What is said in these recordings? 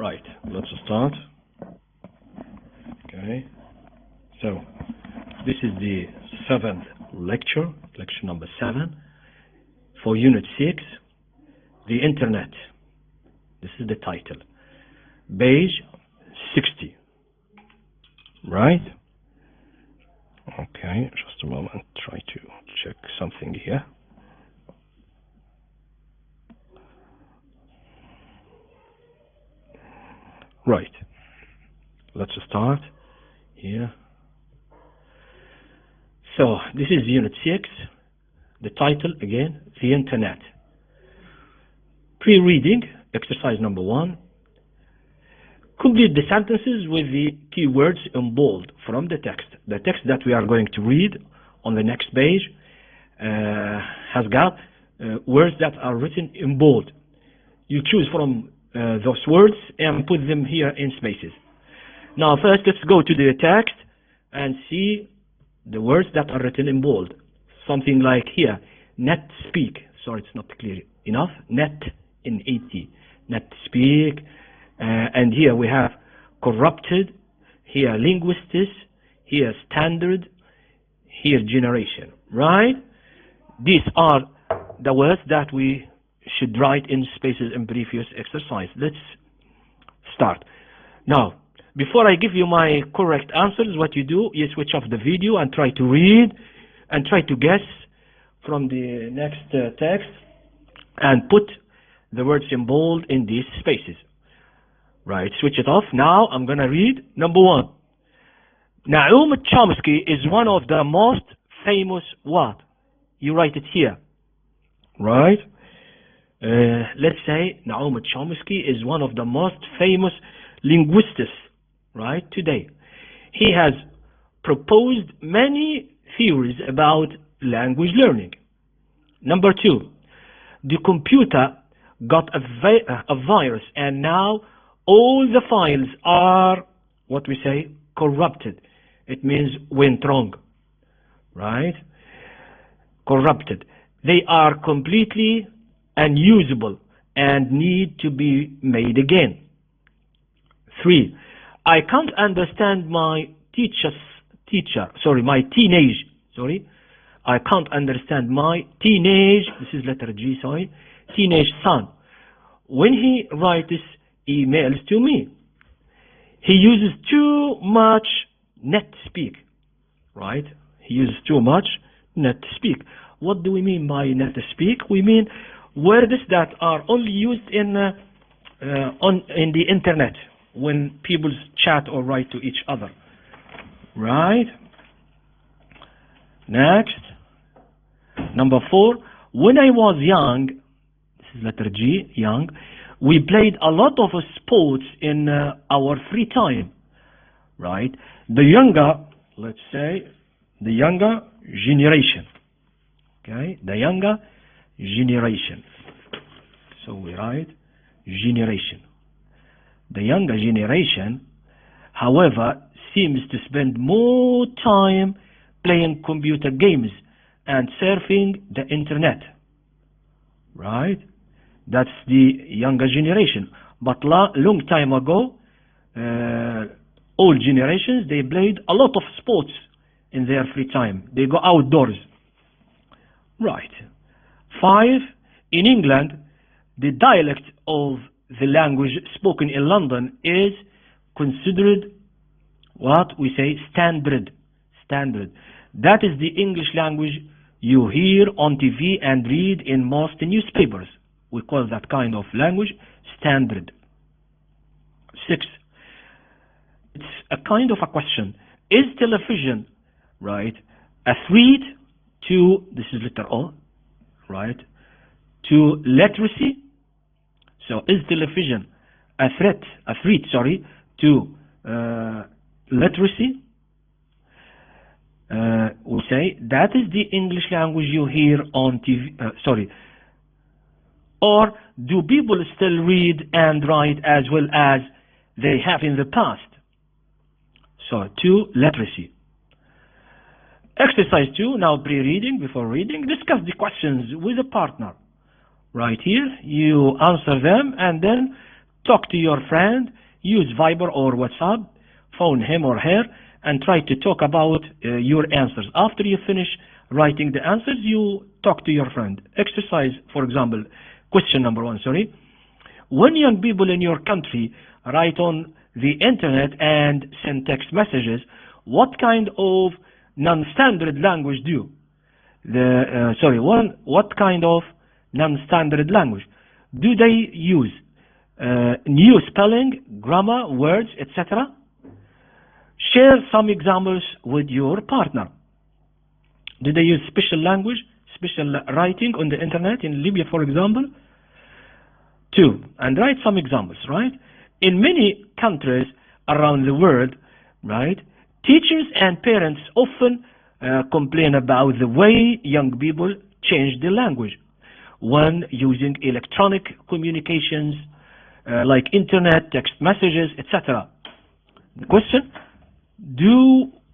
Right, let's start. Okay, so this is the 7th lecture number 7 for Unit 6, the Internet. This is the title, page 60. Right? Okay, just a moment, try to check something here. Right, let's start here. So this is Unit 6, the title again, the Internet. Pre-reading, exercise number 1. Complete the sentences with the keywords in bold from the text. The text that we are going to read on the next page has got words that are written in bold. You choose from those words and put them here in spaces. Now first let's go to the text and see the words that are written in bold. Something like here, net speak. Sorry, it's not clear enough. Net in 80. Net speak. And here we have corrupted. Here linguistics. Here standard. Here generation. Right? These are the words that we should write in spaces in previous exercise. Let's start. Now, before I give you my correct answers, what you do, you switch off the video and try to read and try to guess from the next text and put the words in bold in these spaces. Right, switch it off. Now I'm going to read number 1. Naum Chomsky is one of the most famous what? You write it here. Right? Let's say Naum Chomsky is one of the most famous linguists, right, today. He has proposed many theories about language learning. Number 2, the computer got a virus and now all the files are, what we say, corrupted. It means went wrong, right? Corrupted. They are completely unusable and need to be made again. 3, I can't understand my I can't understand my teenage, this is letter G, sorry, teenage son. When he writes emails to me, he uses too much net speak, right? He uses too much net speak. What do we mean by net speak? We mean words that are only used in the internet when people chat or write to each other, right? Next, number 4, when I was young, this is letter G, young, we played a lot of sports in our free time, right? The younger, let's say, the younger generation, okay? The younger generation. So we write generation. The younger generation, however, seems to spend more time playing computer games and surfing the internet, right? That's the younger generation. But long time ago, old generations, they played a lot of sports in their free time. They go outdoors. Right. 5, in England, the dialect of the language spoken in London is considered what we say standard. Standard. That is the English language you hear on TV and read in most newspapers. We call that kind of language standard. 6, it's a kind of a question. Is television, right, a threat to, this is letter O, right, to literacy? So is television a threat, to literacy? We say that is the English language you hear on TV, or do people still read and write as well as they have in the past? So 2, literacy. Exercise 2, now pre-reading, before reading, discuss the questions with a partner. Right here, you answer them and then talk to your friend, use Viber or WhatsApp, phone him or her, and try to talk about your answers. After you finish writing the answers, you talk to your friend. Exercise, for example, question number 1, sorry. When young people in your country write on the internet and send text messages, what kind of non-standard language do? What kind of non-standard language do they use? New spelling, grammar, words, etc. Share some examples with your partner. Do they use special language, special writing on the internet in Libya, for example? 2, and write some examples, right? In many countries around the world, right, teachers and parents often complain about the way young people change the language when using electronic communications like internet, text messages, etc. The question,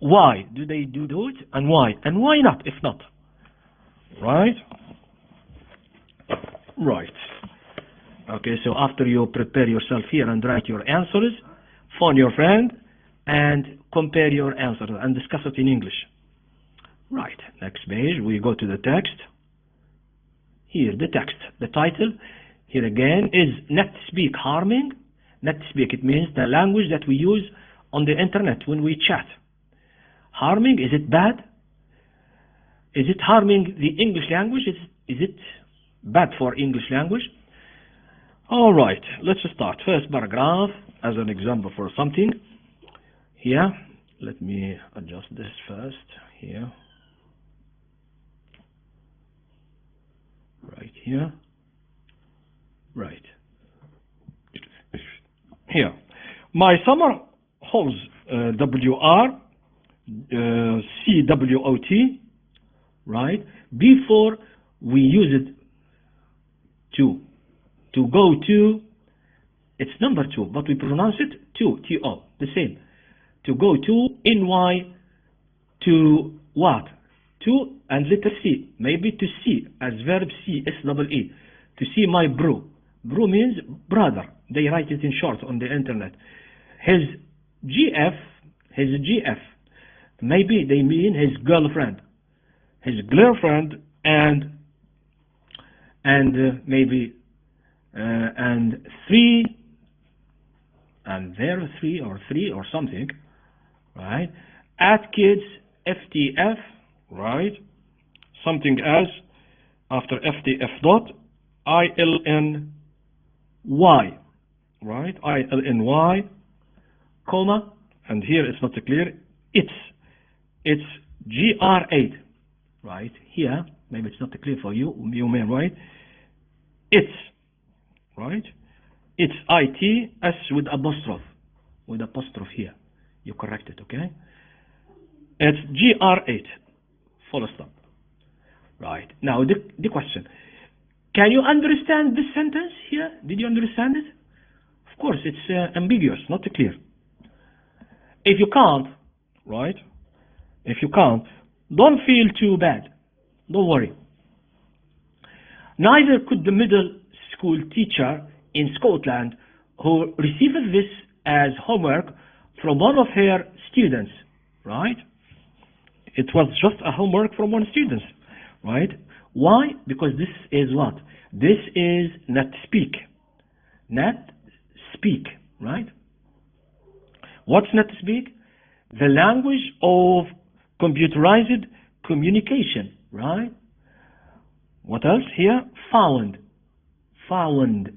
why do they do it, and why not if not? Right. Okay, so after you prepare yourself here and write your answers, phone your friend and compare your answers and discuss it in English. Right, next page, we go to the text. Here, the text, the title, here again is Net Speak harming? Net Speak, it means the language that we use on the internet when we chat. Harming, is it bad? Is it harming the English language? Is it bad for English language? All right, let's start. First paragraph as an example for something. Here, let me adjust this first. Here. Right here. Right. Here. My summer holds WR, CWOT, right? Before we use it to go to, it's number 2, but we pronounce it to, T-O, the same. To go to, NY, to what? To and letter C, maybe to see as verb C, S-E-E, to see my bro. Bro means brother. They write it in short on the internet. His GF, maybe they mean his girlfriend. His girlfriend and maybe and 3 and there 3 or something, right? At kids, FTF, right? Something as after FTF dot ILNY, right? ILNY, comma, and here it's not clear. It's GR8, right? Here, maybe it's not clear for you. You may write it's, right? It's ITS with apostrophe here. You correct it, okay? It's GR8, full stop. Right. Now the question. Can you understand this sentence here? Did you understand it? Of course, it's ambiguous, not clear. If you can't, right? If you can't, don't feel too bad. Don't worry. Neither could the middle school teacher in Scotland who received this as homework from one of her students, right? It was just a homework from one student, right? Why? Because this is what? This is net speak. Net speak, right? What's net speak? The language of computerized communication, right? What else here? Found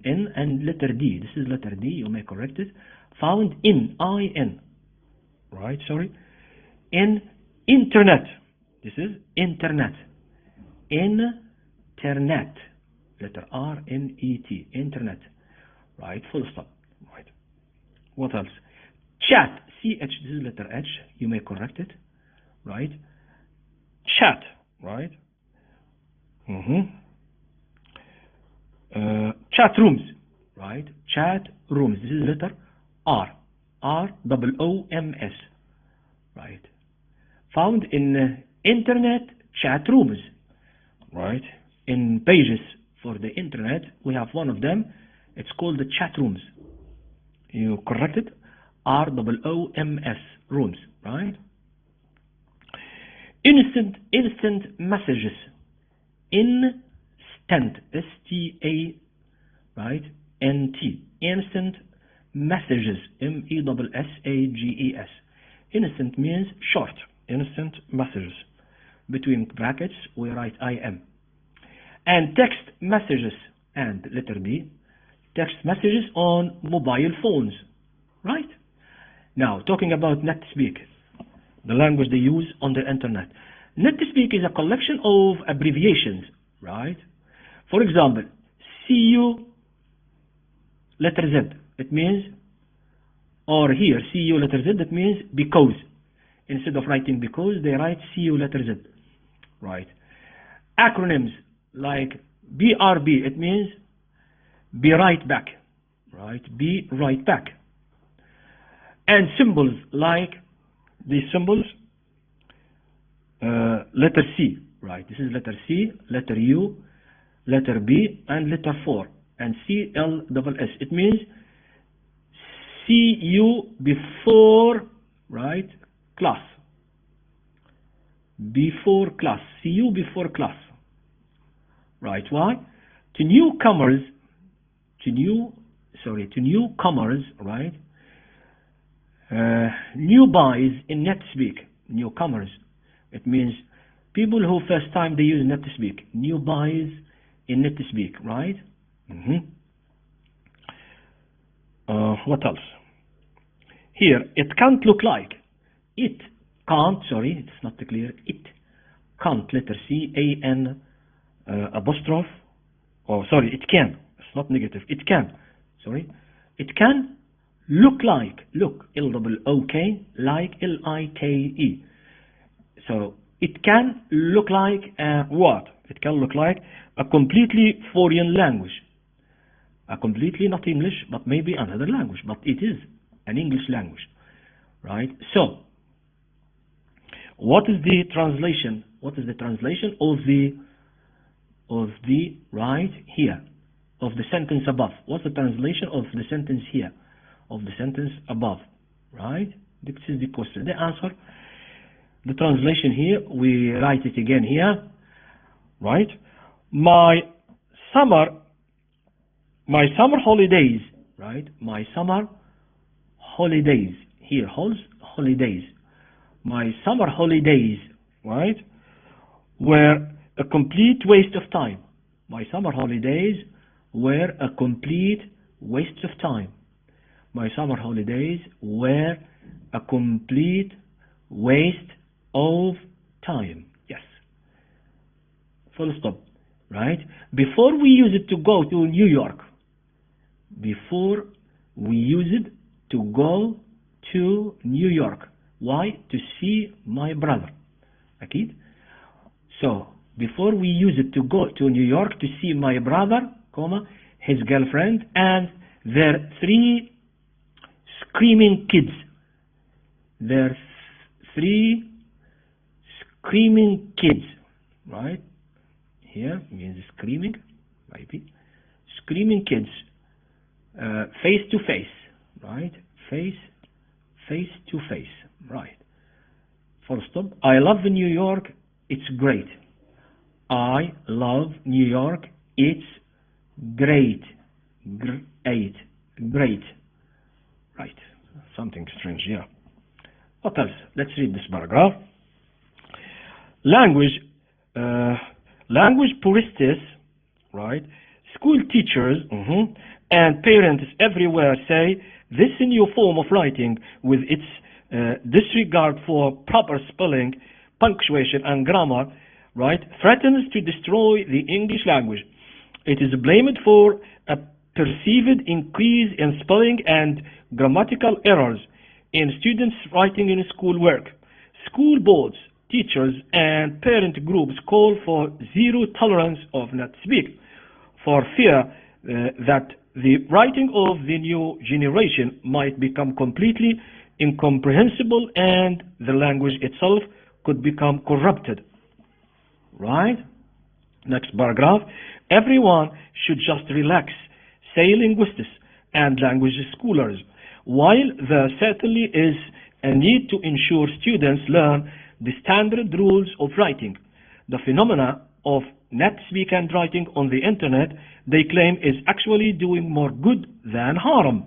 in and letter D. This is letter D, you may correct it. Found in, I-N, right? Sorry. In internet. This is internet. Internet. Letter R-N-E-T. Internet. Right? Full stop. Right. What else? Chat. C-H. This is letter H. You may correct it. Right? Chat. Right? Chat rooms. Right? Chat rooms. This is letter R. R-O-O-M-S. Right? Found in internet chat rooms, right? In pages for the internet, we have one of them. It's called the chat rooms, You corrected. ROOMS, rooms, right? Instant messages. Instant, S-T-A, right? N-T. Instant messages, M-E-S-S-A-G-E-S. Instant means short. Instant messages. Between brackets, we write I-M. And text messages, and letter B, text messages on mobile phones, right? Now, talking about NetSpeak, the language they use on the internet. NetSpeak is a collection of abbreviations, right? For example, CU, letter Z, it means, or here, CU letter Z, that means because. Instead of writing because, they write CU letter Z, right? Acronyms like BRB, it means be right back, right? Be right back. And symbols like these symbols, letter C, right? This is letter C, letter U, letter B, and letter 4, and CLSS. It means CU before, right? Class. Before class. CU before class. Right? Why? To newcomers, right? New buys in NetSpeak. Newcomers. It means people who first time they use NetSpeak. New buys in NetSpeak, right? What else? Here, it can't look like. It can't, sorry, it's not clear. It can't, letter C, A-N, apostrophe. Oh, sorry, it can. It's not negative. It can, sorry. It can look like, look, L-O-O-K, like L-I-K-E. So, it can look like what? It can look like a completely foreign language. A completely not English, but maybe another language. But it is an English language, right? So, what is the translation? What is the translation of the right here, of the sentence above? What's the translation of the sentence here, of the sentence above, right? This is the question. The answer, the translation here, we write it again here, right? My summer holidays, right? My summer holidays, here, holidays. My summer holidays, right, were a complete waste of time. My summer holidays were a complete waste of time. My summer holidays were a complete waste of time. Yes. Full stop. Right? Before we use it to go to New York. Before we use it to go to New York. Why? To see my brother. Okay? So, before we use it to go to New York to see my brother, his girlfriend, and their 3 screaming kids. Their 3 screaming kids. Right? Here means screaming, maybe. Screaming kids. Face to face. Right? Face to face. Right. Full stop. I love New York. It's great. I love New York. It's great. Great. Right. Something strange here. What else? Let's read this paragraph. Language purists, right? School teachers and parents everywhere say this new form of writing, with its disregard for proper spelling, punctuation, and grammar, right, threatens to destroy the English language. It is blamed for a perceived increase in spelling and grammatical errors in students' writing in schoolwork. School boards, teachers, and parent groups call for zero tolerance of NetSpeak for fear that the writing of the new generation might become completely incomprehensible and the language itself could become corrupted. Right? Next paragraph. Everyone should just relax, say linguists and language scholars. While there certainly is a need to ensure students learn the standard rules of writing, the phenomena of net speak and writing on the internet, they claim, is actually doing more good than harm.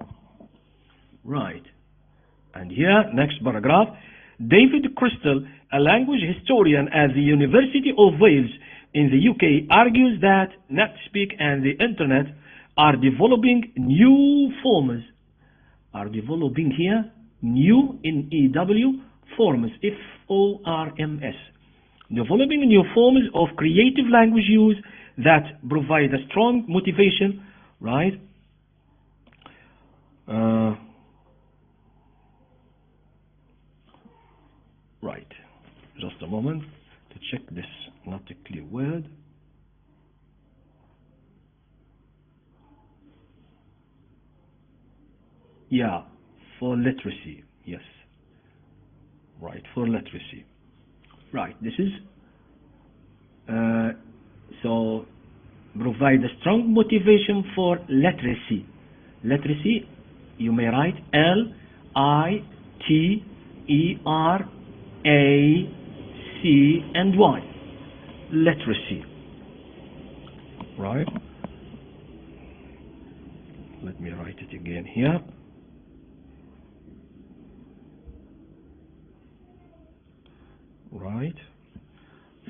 Right. And here, next paragraph, David Crystal, a language historian at the University of Wales in the UK, argues that NetSpeak and the internet are developing new forms, new in EW forms, F-O-R-M-S, developing new forms of creative language use that provide a strong motivation, right? Right, just a moment to check this, not a clear word. Yeah, for literacy, yes. Right, for literacy. Right, this is, so provide a strong motivation for literacy. Literacy, you may write L-I-T-E-R-A-C-Y. Literacy. Right. Let me write it again here. Right.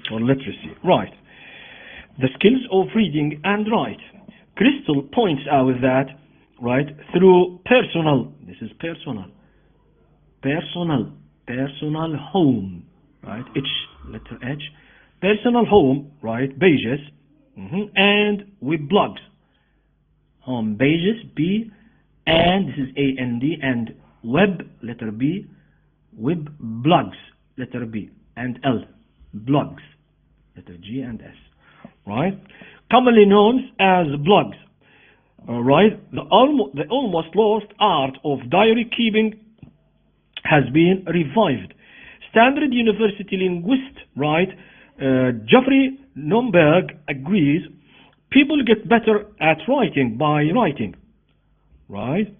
For literacy. Right. The skills of reading and write. Crystal points out that, right, through personal, this is personal home, right, letter H, personal home, right, pages, and web blogs, home pages, B, and this is A-N-D, and web, letter B, web blogs, letter B, and L, blogs, letter G and S, right, commonly known as blogs, right. The almost lost art of diary keeping has been revived. Standard University linguist, right, Jeffrey Nomberg agrees, people get better at writing by writing, right?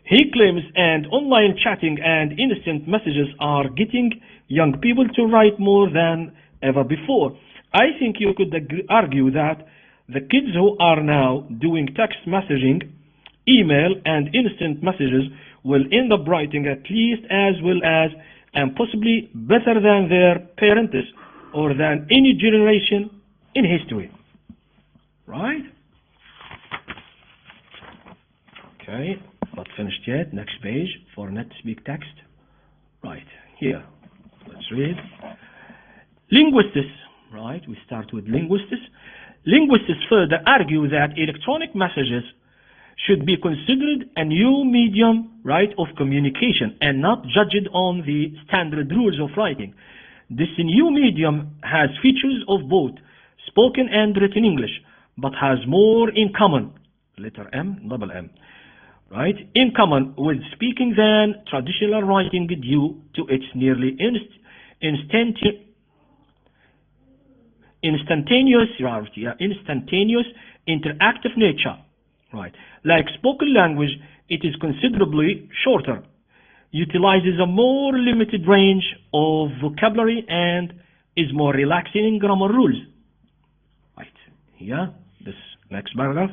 He claims, and online chatting and instant messages are getting young people to write more than ever before. I think you could argue that the kids who are now doing text messaging, email, and instant messages will end up writing at least as well as, and possibly better than, their parents or than any generation in history. Right? Okay, not finished yet. Next page for NetSpeak text. Right, here. Let's read. Linguists, right? We start with linguists. Linguists further argue that electronic messages should be considered a new medium, right, of communication and not judged on the standard rules of writing. This new medium has features of both spoken and written English, but has more in common, letter M, double M, right, in common with speaking than traditional writing due to its nearly instantaneous interactive nature. Right. Like spoken language, it is considerably shorter, utilizes a more limited range of vocabulary, and is more relaxing in grammar rules. Right. Here, this next paragraph.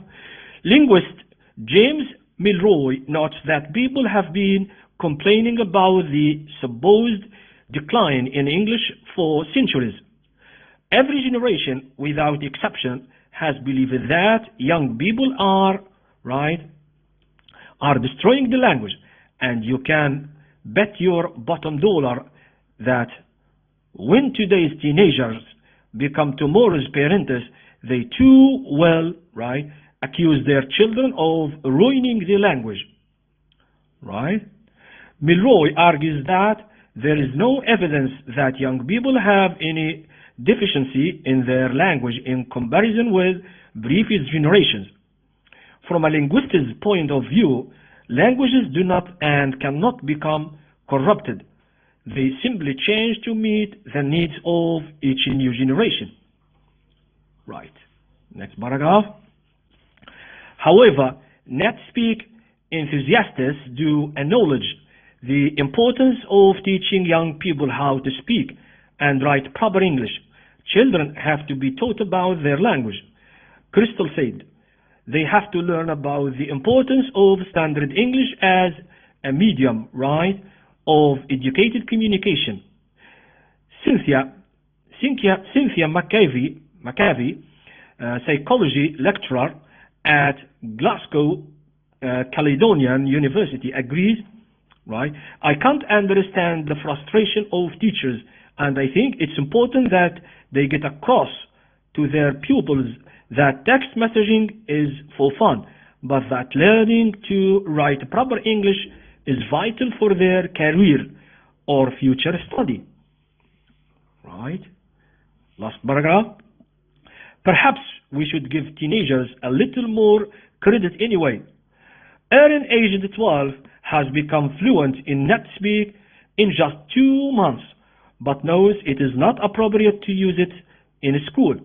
Linguist James Milroy notes that people have been complaining about the supposed decline in English for centuries. Every generation, without exception, has believed that young people are destroying the language, and you can bet your bottom dollar that when today's teenagers become tomorrow's parents, they too will accuse their children of ruining the language. Right? Milroy argues that there is no evidence that young people have any deficiency in their language in comparison with previous generations. From a linguist's point of view, languages do not and cannot become corrupted. They simply change to meet the needs of each new generation. Right. Next paragraph. However, NetSpeak enthusiasts do acknowledge the importance of teaching young people how to speak and write proper English. Children have to be taught about their language. Crystal said, they have to learn about the importance of standard English as a medium, right, of educated communication. Cynthia McCavey, psychology lecturer at Glasgow Caledonian University, agrees, right? I can't understand the frustration of teachers, and I think it's important that they get across to their pupils that text messaging is for fun, but that learning to write proper English is vital for their career or future study. Right? Last paragraph. Perhaps we should give teenagers a little more credit anyway. Erin, aged 12, has become fluent in NetSpeak in just 2 months, but knows it is not appropriate to use it in school.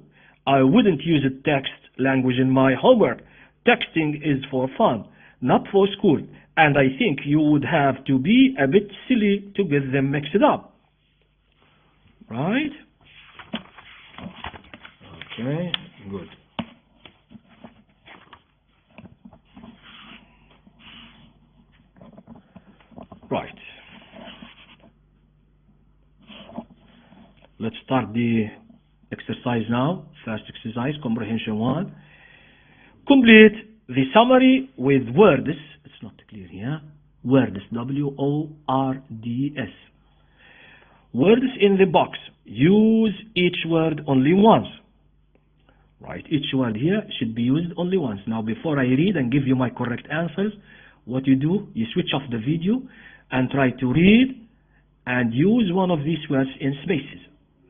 I wouldn't use a text language in my homework. Texting is for fun, not for school, and I think you would have to be a bit silly to get them mixed up. Right? Okay, good. Right. Let's start the exercise now. First exercise, comprehension 1. Complete the summary with words. It's not clear here. Words, W-O-R-D-S. Words in the box. Use each word only once. Right, each word here should be used only once. Now, before I read and give you my correct answers, what you do, you switch off the video and try to read and use one of these words in spaces.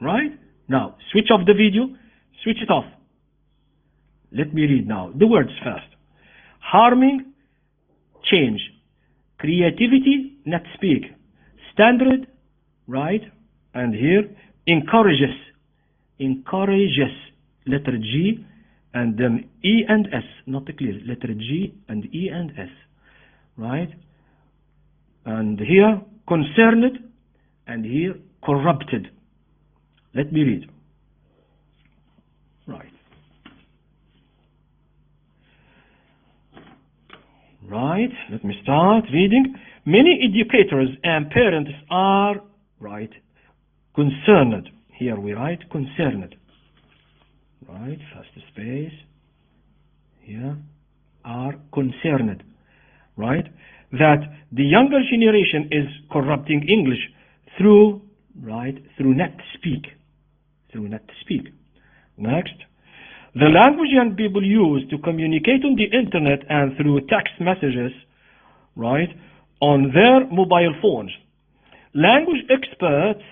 Right? Now, switch off the video, switch it off. Let me read now. The words first. Harming, change. Creativity, not speak. Standard, right? And here, encourages. Encourages. Letter G and then E and S. Not clear. Letter G and E and S. Right? And here, concerned. And here, corrupted. Let me read. Right. Right. Let me start reading. Many educators and parents are, right, concerned. Here we write concerned. Right. First space. Here. Are concerned. Right. That the younger generation is corrupting English through, right, through NetSpeak. Through NetSpeak. Next, the language young people use to communicate on the internet and through text messages, right, on their mobile phones. Language experts,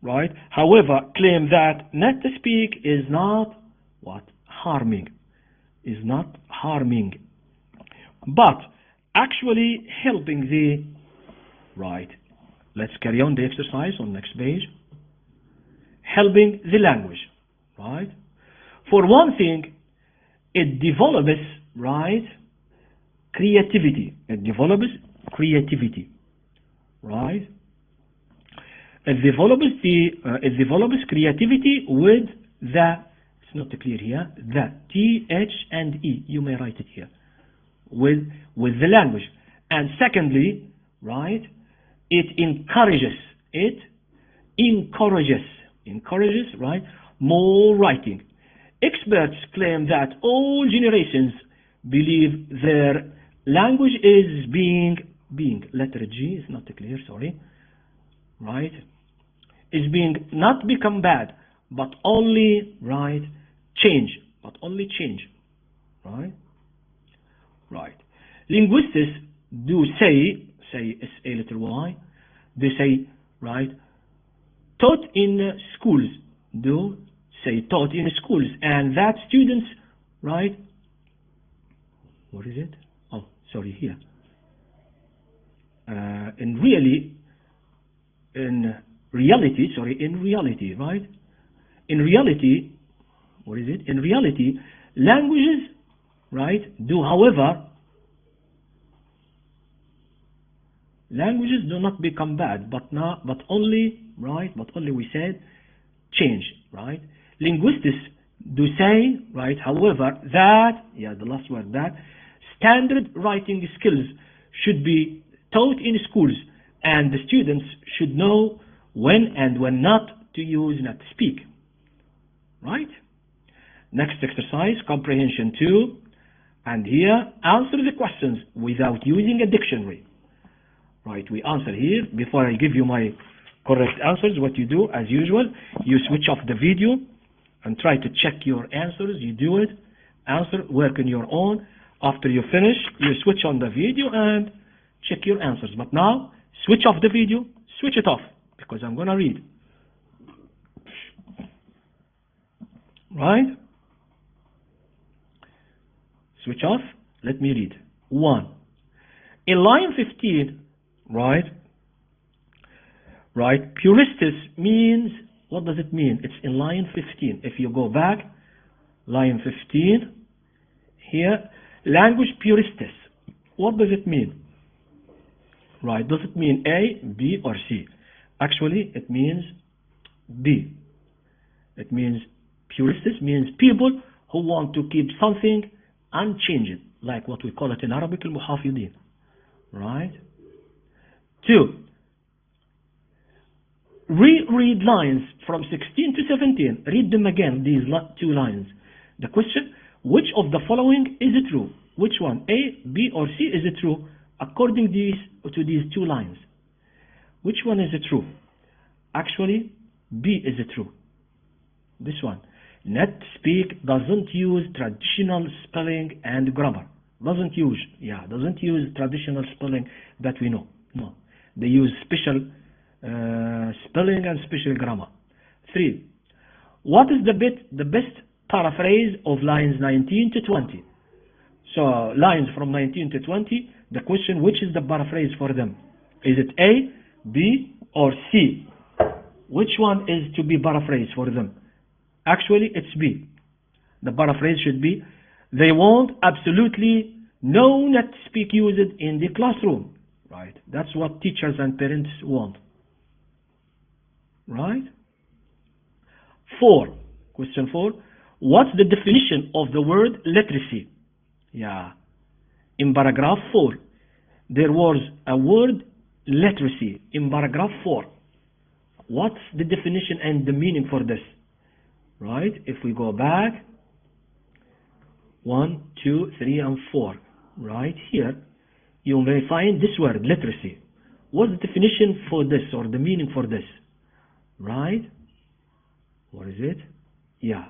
right, however, claim that NetSpeak is not what? Harming. Is not harming, but actually helping the, right. Let's carry on the exercise on next page. Helping the language, right? For one thing, it develops, right, creativity. It develops creativity, right? It develops creativity with the, it's not clear here, the T, H, and E. You may write it here. With the language. And secondly, right, it encourages, right, more writing. Experts claim that all generations believe their language is being, letter G is not clear, sorry, right, is being not become bad, but only, right, change, right, right. Linguists do say S-A letter Y, they say, right, taught in schools, do say taught in schools, and that students, right, what is it? Oh, sorry, here. In reality, right? In reality, what is it? In reality, languages, right, do, however, Languages do not become bad, but only, right? But only we said change, right? Linguists do say, right? However, that, yeah, the last word, that standard writing skills should be taught in schools, and the students should know when and when not to use, not to speak, right? Next exercise, comprehension 2, and here answer the questions without using a dictionary, right? We answer here. Before I give you my correct answers, what you do as usual, you switch off the video and try to check your answers. You do it, answer, work on your own. After you finish, you switch on the video and check your answers. But now, switch off the video, switch it off, because I'm going to read. Right? Switch off, let me read. 1. In line 15, right, puristus means, what does it mean? It's in line 15. If you go back, line 15, here, language puristus. What does it mean? Right, does it mean A, B, or C? Actually, it means B. It means puristus means people who want to keep something unchanged, like what we call it in Arabic, al-muhafidin. Right? 2. Reread lines from 16 to 17. Read them again, these 2 lines. The question, which of the following is true? Which one, A, B, or C, is it true according to these 2 lines? Which one is true? Actually, B is true. This one. NetSpeak doesn't use traditional spelling and grammar. Doesn't use traditional spelling that we know. No. They use special spelling and special grammar. 3. What is the best paraphrase of lines 19 to 20? So lines from 19 to 20, the question, which is the paraphrase for them? Is it A, B, or C? Which one is to be paraphrased for them? Actually, it's B. The paraphrase should be, they want absolutely no NetSpeak used in the classroom. Right? That's what teachers and parents want. Right? 4. Question 4. What's the definition of the word literacy? Yeah. In paragraph 4, there was a word literacy in paragraph 4. What's the definition and the meaning for this? Right? If we go back, 1, 2, 3, and 4. Right here, you may find this word, literacy. What's the definition for this, or the meaning for this? Right? What is it? Yeah.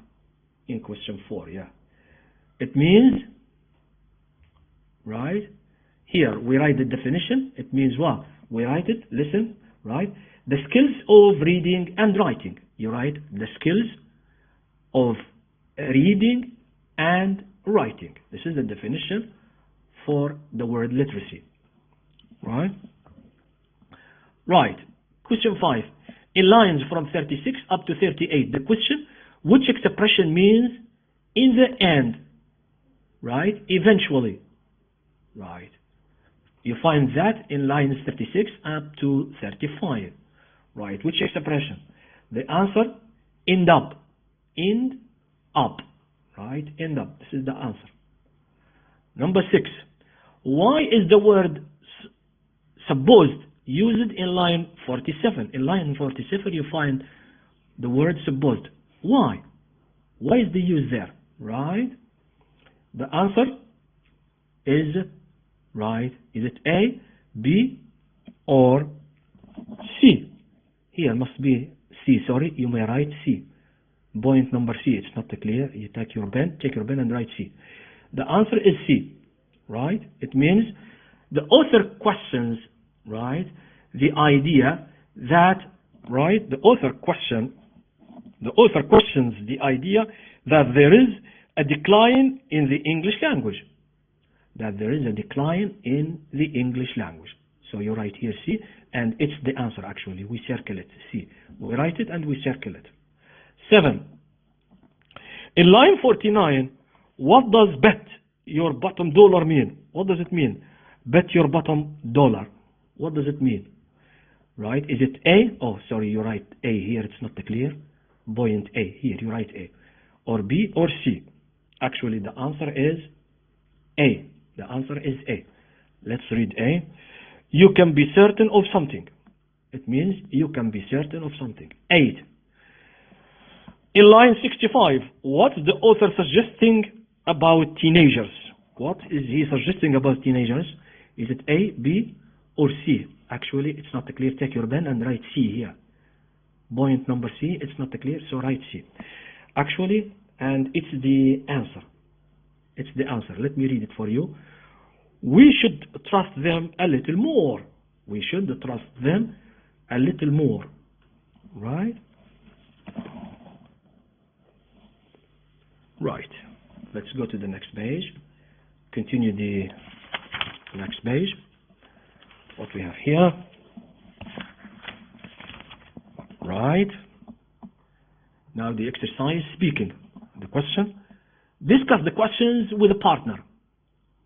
In question 4, yeah. It means, right? Here, we write the definition. It means what? We write it, listen, right? The skills of reading and writing. You write the skills of reading and writing. This is the definition for the word literacy. Right? Right. Question 5. In lines from 36 up to 38, the question, which expression means in the end? Right? Eventually. Right. You find that in lines 36 up to 35. Right. Which expression? The answer, end up. End up. Right? End up. This is the answer. Number 6. Why is the word supposed used in line 47? In line 47 you find the word supposed. Why? Why is the use there? Right? The answer is, right, is it A, B, or C? Here must be C, sorry, you may write C. Point number C, it's not clear. You take your pen and write C. The answer is C, right? It means the author questions, right, the idea that, right, the author questions the idea that there is a decline in the English language. That there is a decline in the English language. So you write here C, and it's the answer actually. We circle it, C. We write it and we circle it. 7. In line 49, what does bet your bottom dollar mean? What does it mean? Bet your bottom dollar. What does it mean? Right? Is it A? Oh, sorry, you write A here. It's not clear. Buoyant A. Here, you write A. Or B or C. Actually, the answer is A. The answer is A. Let's read A. You can be certain of something. It means you can be certain of something. 8. In line 65, what's the author suggesting about teenagers? What is he suggesting about teenagers? Is it A, B, or C? Actually, it's not clear. Take your pen and write C here. Point number C, it's not clear, so write C. Actually, and it's the answer. It's the answer. Let me read it for you. We should trust them a little more. We should trust them a little more. Right? Right. Let's go to the next page. Continue the next page. What we have here. Right. Now the exercise speaking. The question. Discuss the questions with a partner.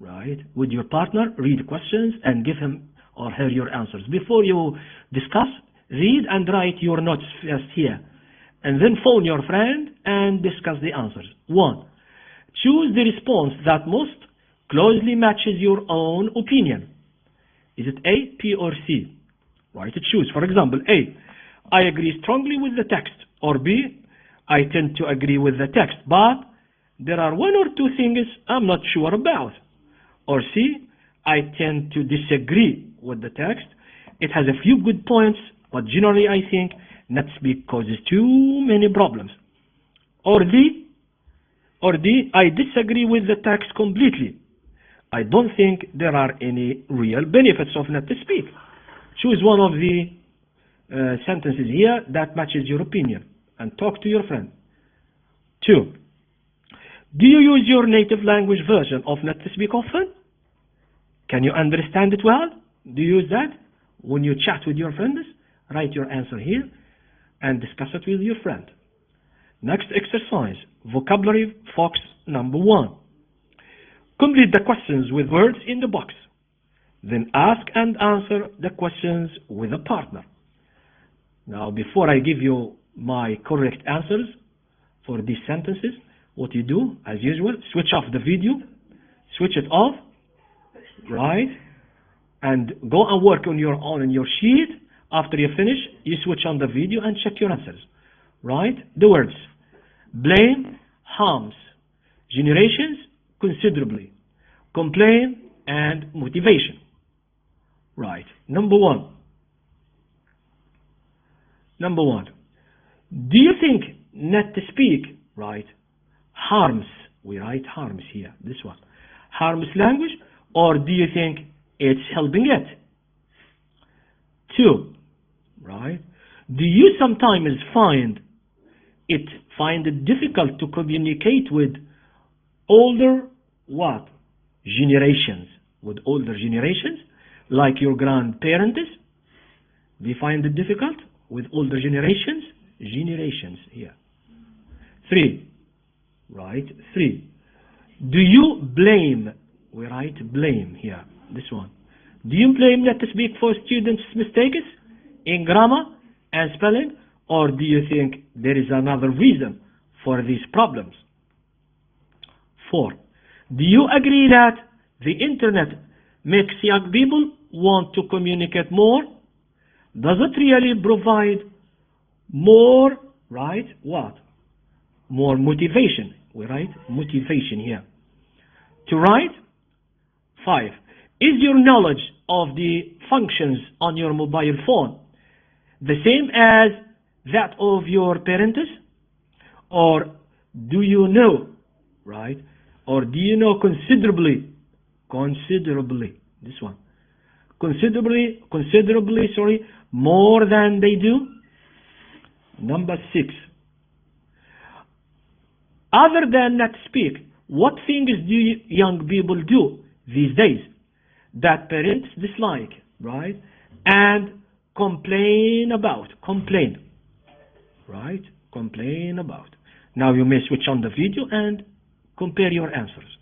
Right. With your partner, read the questions and give him or her your answers. Before you discuss, read and write your notes first here. And then phone your friend and discuss the answers. 1. Choose the response that most closely matches your own opinion. Is it A, P, or C? Right, choose. For example, A, I agree strongly with the text. Or B, I tend to agree with the text, but there are 1 or 2 things I'm not sure about. Or C, I tend to disagree with the text. It has a few good points, but generally I think not speak causes too many problems. Or D, I disagree with the text completely. I don't think there are any real benefits of not to speak. Choose one of the sentences here that matches your opinion and talk to your friend. 2. Do you use your native language version of not to speak often? Can you understand it well? Do you use that when you chat with your friends? Write your answer here and discuss it with your friend. Next exercise, vocabulary fox number 1. Complete the questions with words in the box. Then ask and answer the questions with a partner. Now, before I give you my correct answers for these sentences, what you do, as usual, switch off the video, switch it off, right? And go and work on your own in your sheet. After you finish, you switch on the video and check your answers. Right? The words. Blame, harms. Generations, considerably. Complain, and motivation. Right. Number 1. Number 1. Do you think not to speak, right, harms, we write harms here, this one, harms language, or do you think it's helping it? 2. Right? Do you sometimes find it difficult to communicate with older what? Generations. With older generations, like your grandparents? Do you find it difficult with older generations? Generations here. 3. Right? 3. Do you blame? We write blame here. This one. Do you blame not to speak for students' mistakes in grammar and spelling, or do you think there is another reason for these problems? 4. Do you agree that the internet makes young people want to communicate more? Does it really provide more, right, what? More motivation. We write motivation here. To write? 5. Is your knowledge of the functions on your mobile phone the same as that of your parents? Or do you know, right? Or do you know considerably, this one, considerably, more than they do? Number 6. Other than not speak, what things do young people do these days that parents dislike, right? And complain about, right? Complain about. Now you may switch on the video and compare your answers.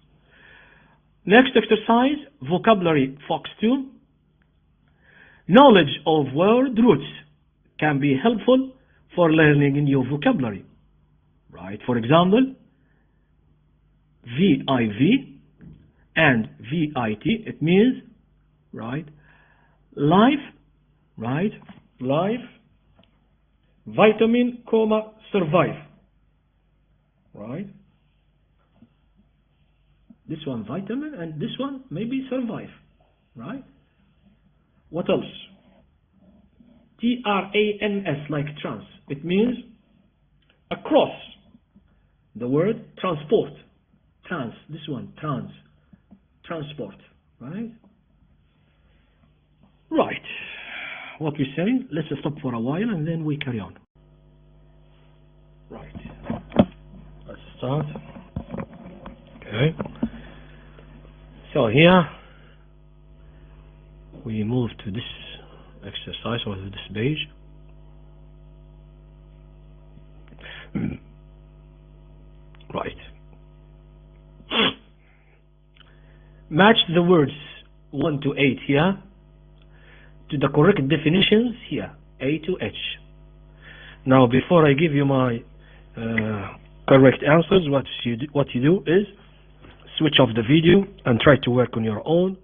Next exercise, vocabulary fox 2. Knowledge of word roots can be helpful for learning new vocabulary. Right? For example, VIV and VIT, it means, right, life, right, life, vitamin, comma, survive, right? This one vitamin and this one maybe survive, right? What else? TRANS, like trans, it means across. The word transport, trans, this one, trans, transport, right? Right. What we say, let's stop for a while and then we carry on. Right. Let's start. Okay. So here we move to this exercise or to this page. Right. Match the words 1 to 8 here to the correct definitions here, A to H. Now, before I give you my correct answers, what you do is switch off the video and try to work on your own,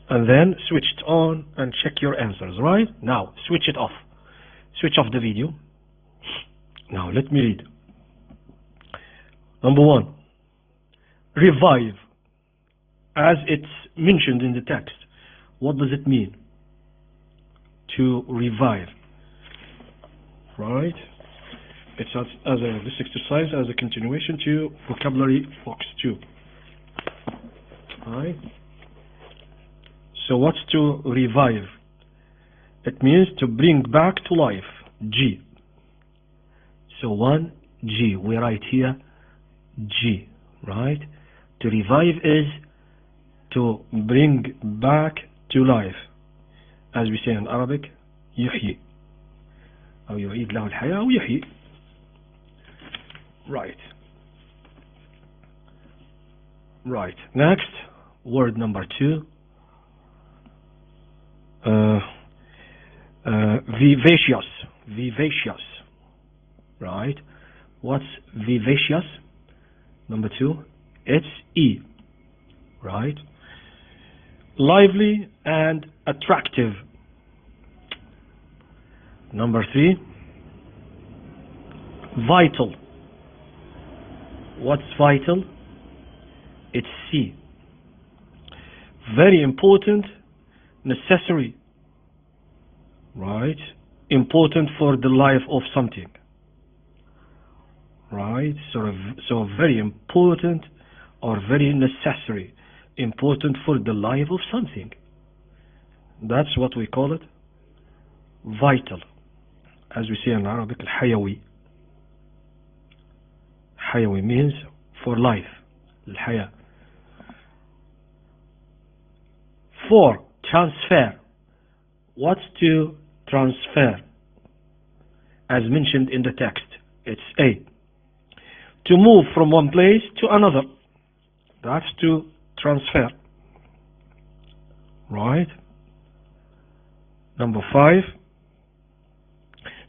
and then switch it on and check your answers. Right? Now, switch it off. Switch off the video. Now, let me read. Number 1, revive. As it's mentioned in the text, what does it mean? To revive, right? It's this exercise as a continuation to vocabulary box 2, right? So what's to revive? It means to bring back to life. G. So 1 G. We write here G, right? To revive is to bring back to life. As we say in Arabic, يحيي أو يعيد له الحياة أو يحيي. Right. Right. Next, word number 2. Vivacious. Vivacious. Right. What's vivacious? Number 2. It's E. Right. Lively and attractive. Number 3, vital. What's vital? It's C. Very important, necessary. Right? Important for the life of something. Right? So very important or very necessary. Important for the life of something. That's what we call it. Vital. As we say in Arabic, الحيوي. حيوي means for life. الحياة. 4, transfer. What's to transfer? As mentioned in the text, it's A. To move from one place to another. That's to transfer. Right? Number 5.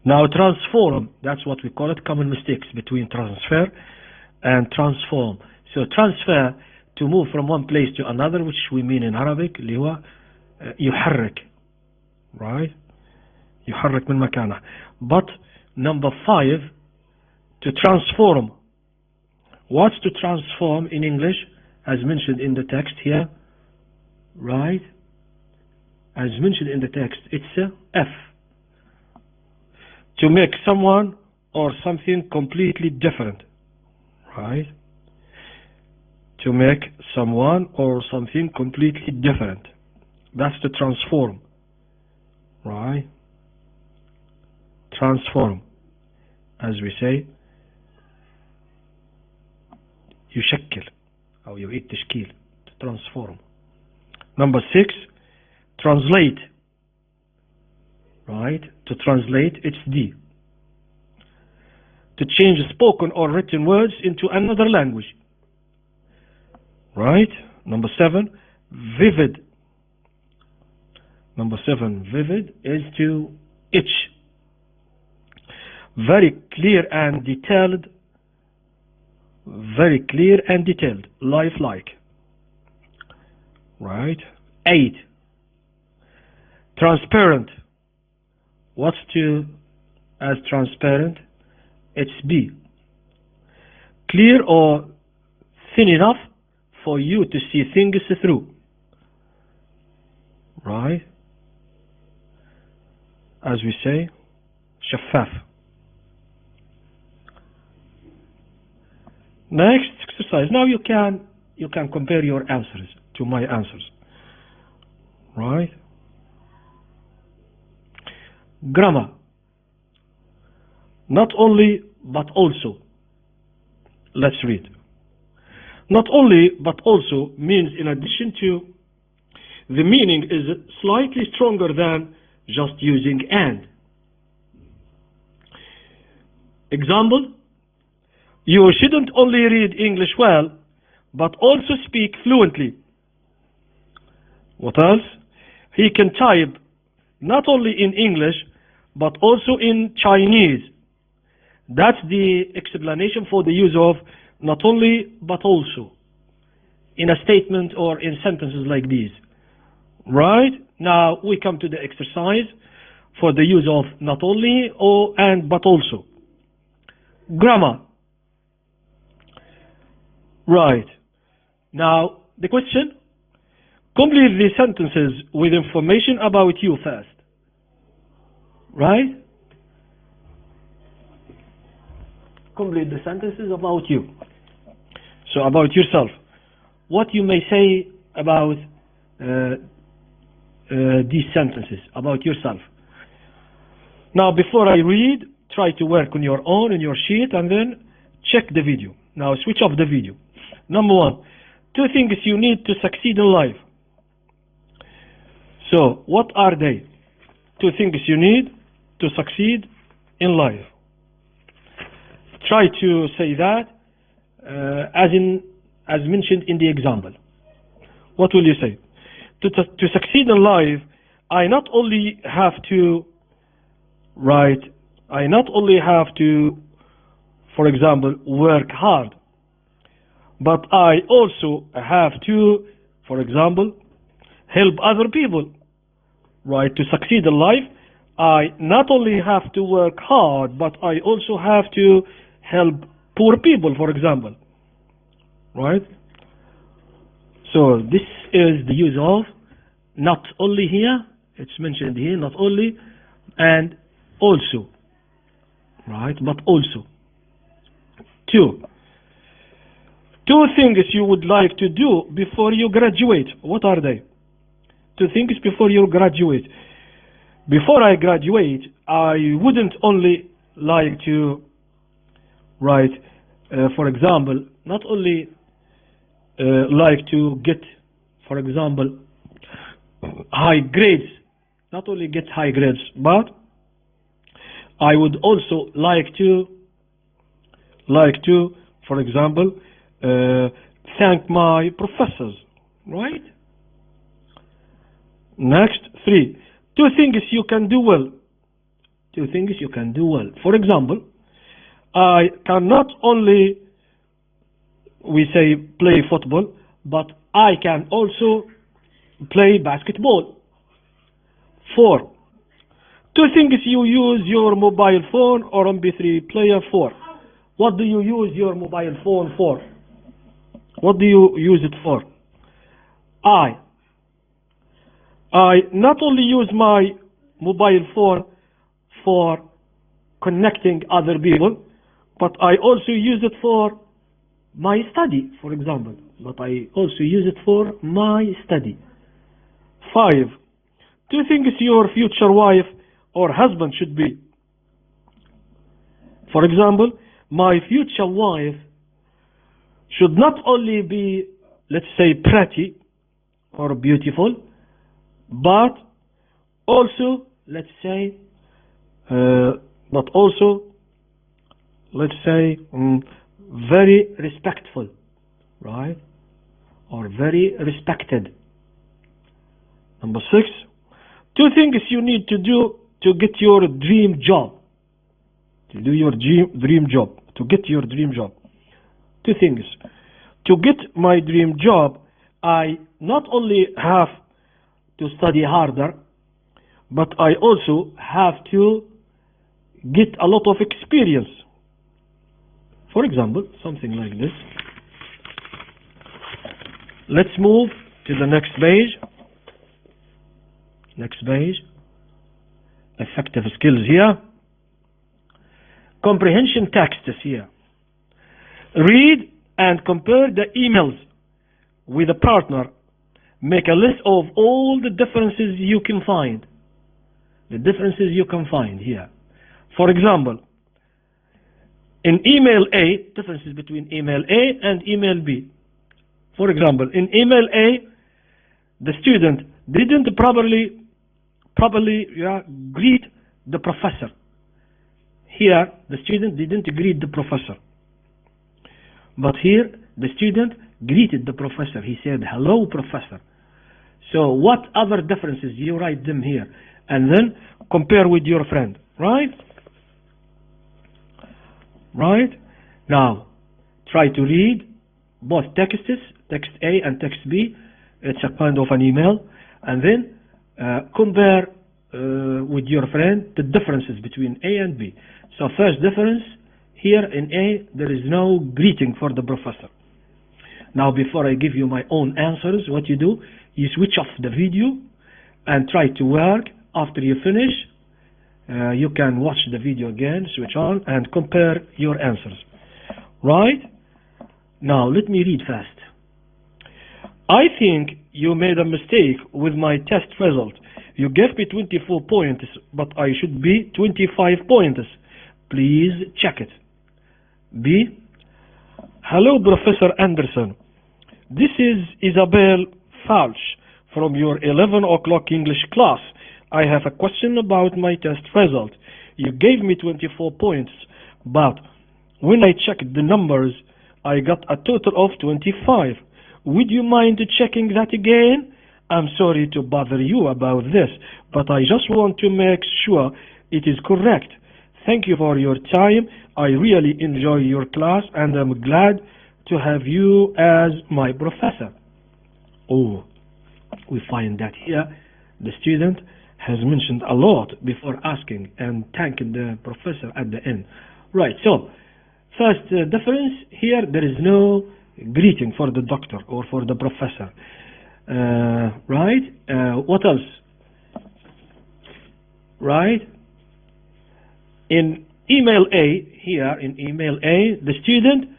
Now transform. That's what we call it. Common mistakes between transfer and transform. So transfer, to move from one place to another, which we mean in Arabic اللي هو يحرك. Right? يحرك من مكانه. But number 5, to transform. What's to transform in English? As mentioned in the text here, right? As mentioned in the text, it's a F. To make someone or something completely different, right? To make someone or something completely different. That's to transform, right? Transform, as we say, يشكل أو يعيد تشكيل. To transform. Number 6, translate. Right? To translate, it's D. To change spoken or written words into another language. Right? Number 7, vivid. Number 7, vivid, is to itch. Very clear and detailed. Very clear and detailed. Lifelike. Right. 8, transparent. What's to as transparent? It's B. Clear or thin enough for you to see things through. Right. As we say, شفاف. Next exercise. Now you can compare your answers to my answers. Right. Grammar. Not only but also. Let's read. Not only but also means in addition to. The meaning is slightly stronger than just using and. Example, you shouldn't only read English well, but also speak fluently. What else? He can type not only in English, but also in Chinese. That's the explanation for the use of not only, but also in a statement or in sentences like these. Right? Now we come to the exercise for the use of not only or and but also. Grammar. Right. Now the question. Complete the sentences with information about you first. Right? Complete the sentences about you. So about yourself. What you may say about these sentences about yourself. Now before I read, try to work on your own in your sheet and then check the video. Now switch off the video. Number 1, 2 things you need to succeed in life. So what are they? 2 things you need to succeed in life. Try to say that as mentioned in the example. What will you say? To succeed in life, I not only have to, for example, work hard, but I also have to, for example, help other people. Right? To succeed in life, I not only have to work hard, but I also have to help poor people, for example. Right? So this is the use of not only here, it's mentioned here, not only and also. Right? But also. 2 things you would like to do before you graduate. What are they? 2 things before you graduate. Before I graduate, I wouldn't only like to write, for example, not only like to get, for example, high grades, not only get high grades, but I would also like to, for example, thank my professors, right? Next, 3, 2 things you can do well. 2 things you can do well. For example, I can not only, we say, play football, but I can also play basketball. 4, 2 things you use your mobile phone or MP3 player for. What do you use your mobile phone for? What do you use it for? I not only use my mobile phone for connecting other people, but I also use it for my study, for example. But I also use it for my study. 5, 2 things your future wife or husband should be. For example, my future wife should not only be, let's say, pretty or beautiful, but also, let's say, very respectful, right? Or very respected. Number 6, Two things you need to do to get your dream job. To do your dream job. To get your dream job. Two things. To get my dream job, I not only have to study harder, but I also have to get a lot of experience. For example, something like this. Let's move to the next page. Next page. Effective skills here. Comprehension text is here. Read and compare the emails with a partner. Make a list of all the differences you can find. The differences you can find here. For example, in email A, differences between email A and email B. For example, in email A, the student didn't properly greet the professor. Here, the student didn't greet the professor. But here, the student greeted the professor. He said, "Hello, professor." So what other differences? You write them here. And then compare with your friend. Right? Right? Now, try to read both texts, text A and text B. It's a kind of an email. And then compare with your friend the differences between A and B. So first difference, here in A, there is no greeting for the professor. Now, before I give you my own answers, what you do, you switch off the video and try to work. After you finish, you can watch the video again, switch on, and compare your answers. Right? Now, let me read fast. I think you made a mistake with my test result. You gave me 24 points, but I should be 25 points. Please check it. B. Hello, Professor Anderson. This is Isabel Falch from your 11 o'clock English class. I have a question about my test result. You gave me 24 points, but when I checked the numbers, I got a total of 25. Would you mind checking that again? I'm sorry to bother you about this, but I just want to make sure it is correct. Thank you for your time. I really enjoy your class and I'm glad to have you as my professor. Oh, we find that here the student has mentioned a lot before asking and thanking the professor at the end. Right, so first difference here, there is no greeting for the doctor or for the professor. Right, what else? Right, in email A, here in email A, the student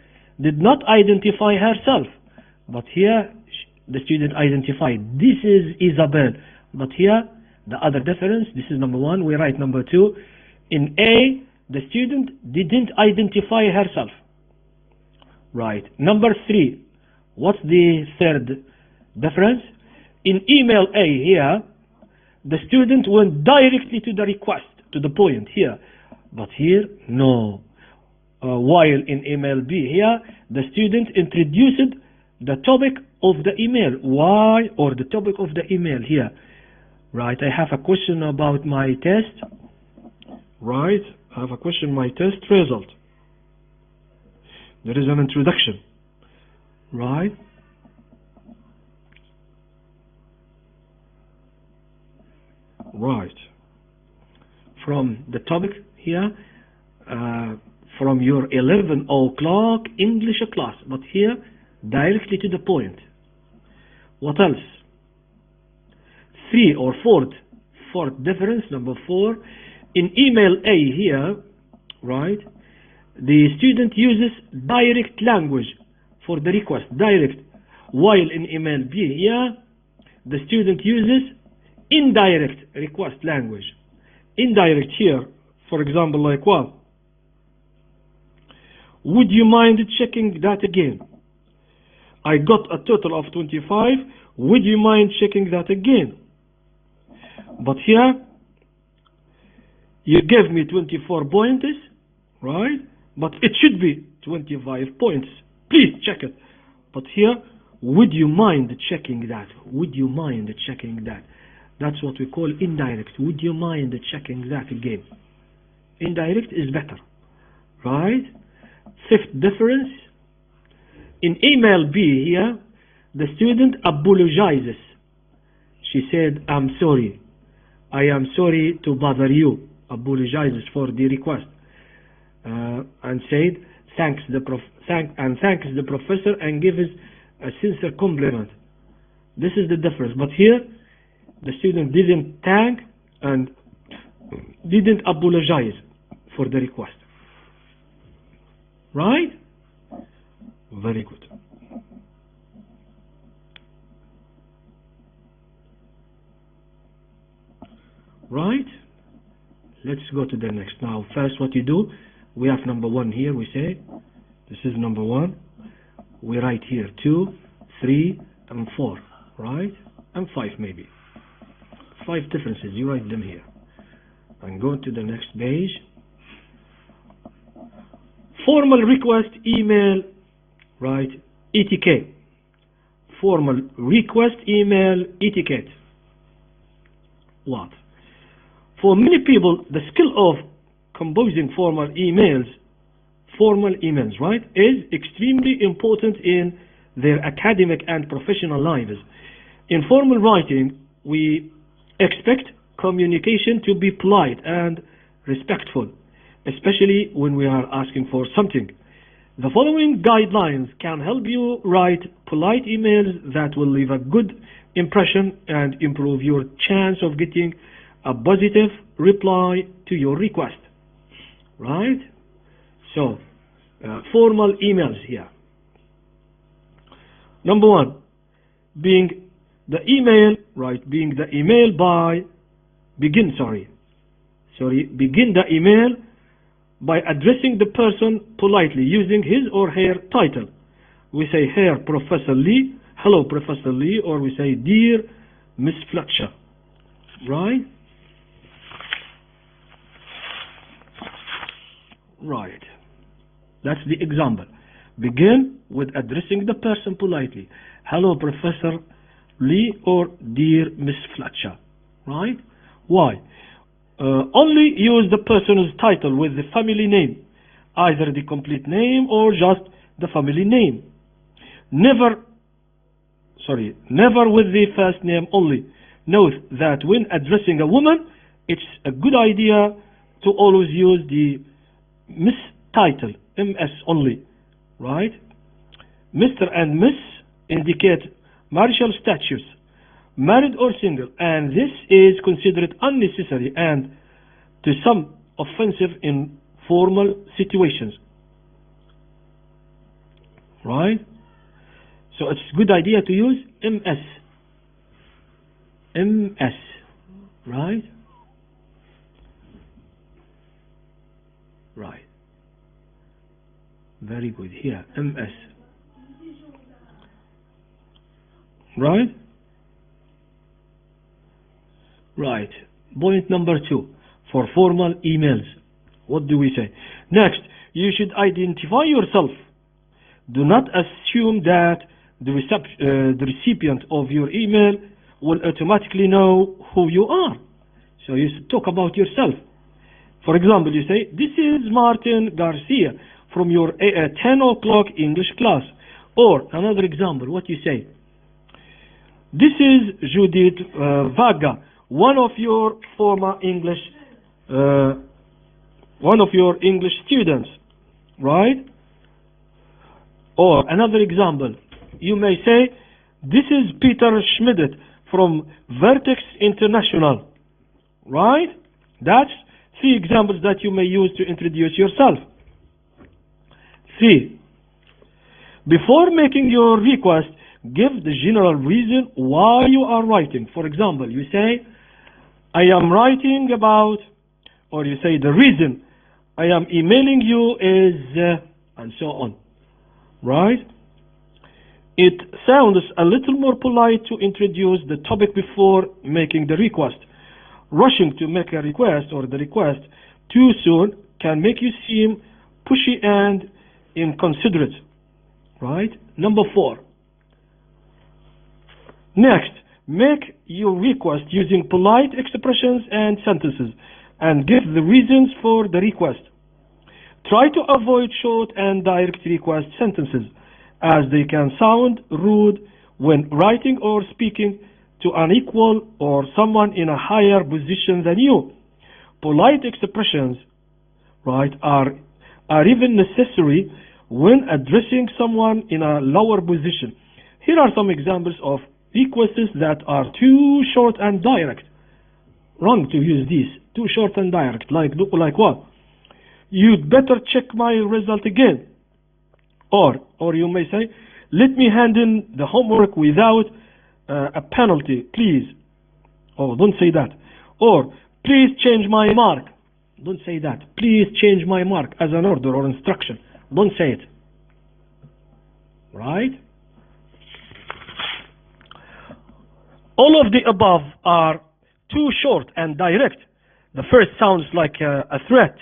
did not identify herself, but here the student identified, this is Isabel, but here the other difference, this is number one, we write number two. In A, the student didn't identify herself. Right, number three, what's the third difference? In email A here, the student went directly to the request, to the point here, but here, no. While in email B here, the student introduced the topic of the email. Why? Or the topic of the email here. Right, I have a question about my test. Right, I have a question, my test result. There is an introduction. Right. Right. From the topic here, from your 11 o'clock English class, but here directly to the point. What else? Three or fourth difference, number four. In email A here, right, the student uses direct language for the request, direct, while in email B here, the student uses indirect request language. Indirect here, for example, like what? Would you mind checking that again? I got a total of 25. Would you mind checking that again? But here, you gave me 24 points, right? But it should be 25 points. Please check it. But here, would you mind checking that? Would you mind checking that? That's what we call indirect. Would you mind checking that again? Indirect is better, right? Fifth difference, in email B here, the student apologizes. She said, I'm sorry. I am sorry to bother you. Apologizes for the request. And said, thanks the professor and gives a sincere compliment. This is the difference. But here, the student didn't thank and didn't apologize for the request. Right? Very good. Right? Let's go to the next. Now, first what you do, we have number 1 here. We say, this is number 1. We write here 2, 3, and 4. Right? And 5 maybe. 5 differences. You write them here. And go to the next page. Formal request, email, right? Etiquette. Formal request, email, etiquette. What? For many people, the skill of composing formal emails, right, is extremely important in their academic and professional lives. In formal writing, we expect communication to be polite and respectful, especially when we are asking for something. The following guidelines can help you write polite emails that will leave a good impression and improve your chance of getting a positive reply to your request. Right? So, formal emails here. Number 1, begin the email by addressing the person politely using his or her title. We say, Herr Professor Lee, hello Professor Lee, or we say, Dear Miss Fletcher. Right? Right. That's the example. Begin with addressing the person politely. Hello Professor Lee or Dear Miss Fletcher. Right? Why? Only use the person's title with the family name, either the complete name or just the family name. Never with the first name only. Note that when addressing a woman, it's a good idea to always use the Miss title, MS only, right? Mr. and Miss indicate marital status, married or single, and this is considered unnecessary and to some offensive in formal situations. Right? So it's a good idea to use MS. MS. Right? Right. Very good. Here, MS. Right? Right. Point number 2. For formal emails. What do we say? Next, you should identify yourself. Do not assume that the recipient of your email will automatically know who you are. So you should talk about yourself. For example, you say, this is Martin Garcia from your 10 o'clock English class. Or another example, what you say? This is Judith Vaga, one of your former English students, right? Or another example, you may say, this is Peter Schmidt from Vertex International, right? That's 3 examples that you may use to introduce yourself. 3. Before making your request, give the general reason why you are writing. For example, you say, I am writing about, or you say, the reason I am emailing you is, and so on. Right? It sounds a little more polite to introduce the topic before making the request. Rushing to make a request or the request too soon can make you seem pushy and inconsiderate. Right? Number 4. Next, Make your request using polite expressions and sentences, and give the reasons for the request. Try to avoid short and direct request sentences, as they can sound rude when writing or speaking to an equal or someone in a higher position than you. Polite expressions, right, are even necessary when addressing someone in a lower position. Here are some examples of requests that are too short and direct. Wrong to use these, too short and direct. Like what? You'd better check my result again. Or you may say, let me hand in the homework without a penalty, please. Oh, don't say that. Or, please change my mark. Don't say that. Please change my mark as an order or instruction. Don't say it. Right? All of the above are too short and direct. The first sounds like a threat.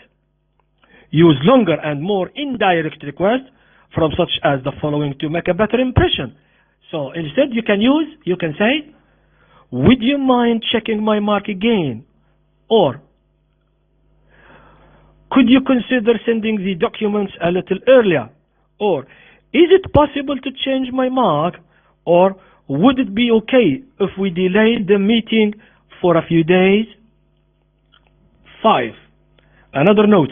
Use longer and more indirect requests from such as the following to make a better impression. So instead you can say, would you mind checking my mark again? Or, could you consider sending the documents a little earlier? Or, is it possible to change my mark? Or, would it be okay if we delayed the meeting for a few days? 5. Another note.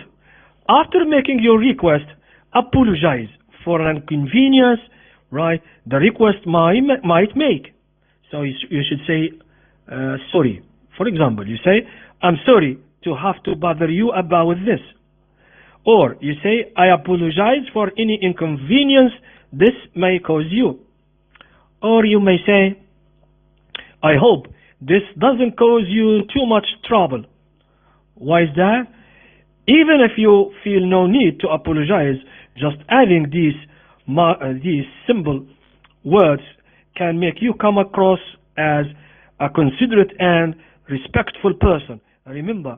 After making your request, apologize for an inconvenience, right, the request might make. So you should say, sorry. For example, you say, I'm sorry to have to bother you about this. Or you say, I apologize for any inconvenience this may cause you. Or you may say, I hope this doesn't cause you too much trouble. Why is that? Even if you feel no need to apologize, just adding these simple words can make you come across as a considerate and respectful person. Remember,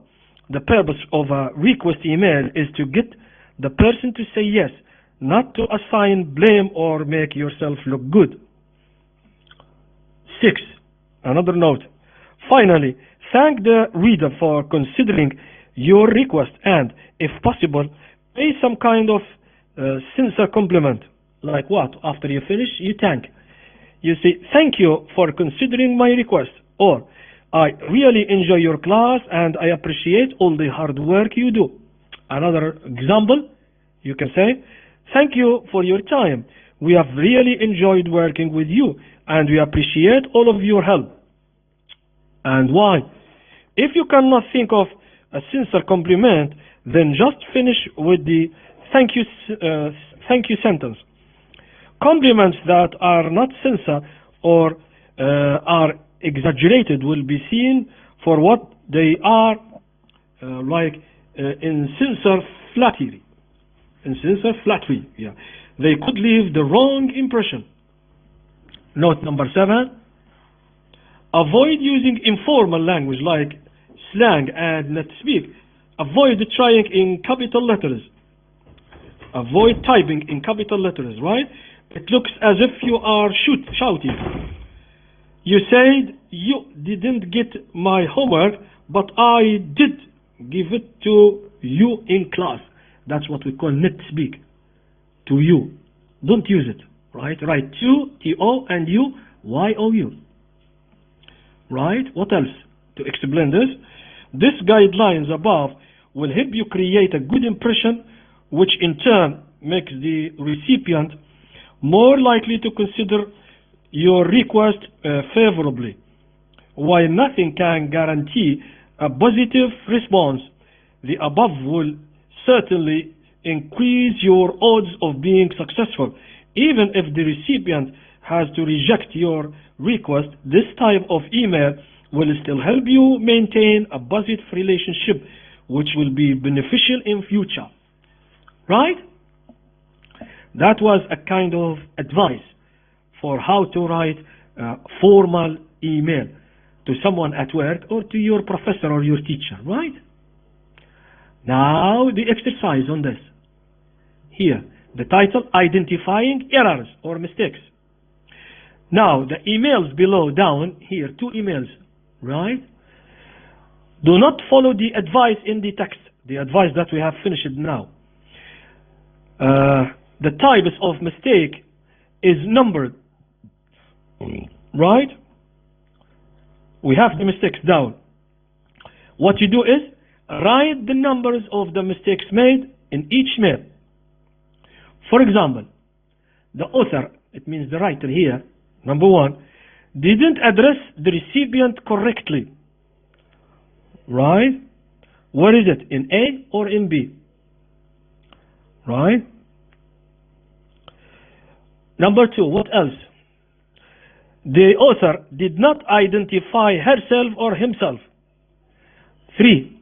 the purpose of a request email is to get the person to say yes, not to assign blame or make yourself look good. 6. Another note. Finally, thank the reader for considering your request and, if possible, pay some kind of sincere compliment. Like what? After you finish, you thank. You say, thank you for considering my request. Or, I really enjoy your class and I appreciate all the hard work you do. Another example, you can say, thank you for your time. We have really enjoyed working with you and we appreciate all of your help. And why? If you cannot think of a sincere compliment, then just finish with the thank you sentence. Compliments that are not sincere or are exaggerated will be seen for what they are, insincere flattery. Insincere flattery, yeah. They could leave the wrong impression. Note number 7. Avoid using informal language like slang and not speak. Avoid trying in capital letters. Avoid typing in capital letters, right? It looks as if you are shouting. You said you didn't get my homework, but I did give it to you in class. That's what we call net speak. To you. Don't use it, right? Write to, T-O, and you, Y-O-U. Right? What else? To explain this, these guidelines above will help you create a good impression, which in turn makes the recipient more likely to consider your request favorably. While nothing can guarantee a positive response, the above will certainly increase your odds of being successful. Even if the recipient has to reject your request, this type of email will still help you maintain a positive relationship, which will be beneficial in future. Right? That was a kind of advice for how to write a formal email to someone at work or to your professor or your teacher, right? Now the exercise on this. Here, the title, Identifying Errors or Mistakes. Now, the emails below down here, 2 emails, right? Do not follow the advice in the text, the advice that we have finished now. The types of mistake is numbered, right? We have the mistakes down. What you do is write the numbers of the mistakes made in each mail. For example, the author, it means the writer here, number 1, didn't address the recipient correctly. Right? Where is it? In A or in B? Right? Number 2, what else? The author did not identify herself or himself. 3.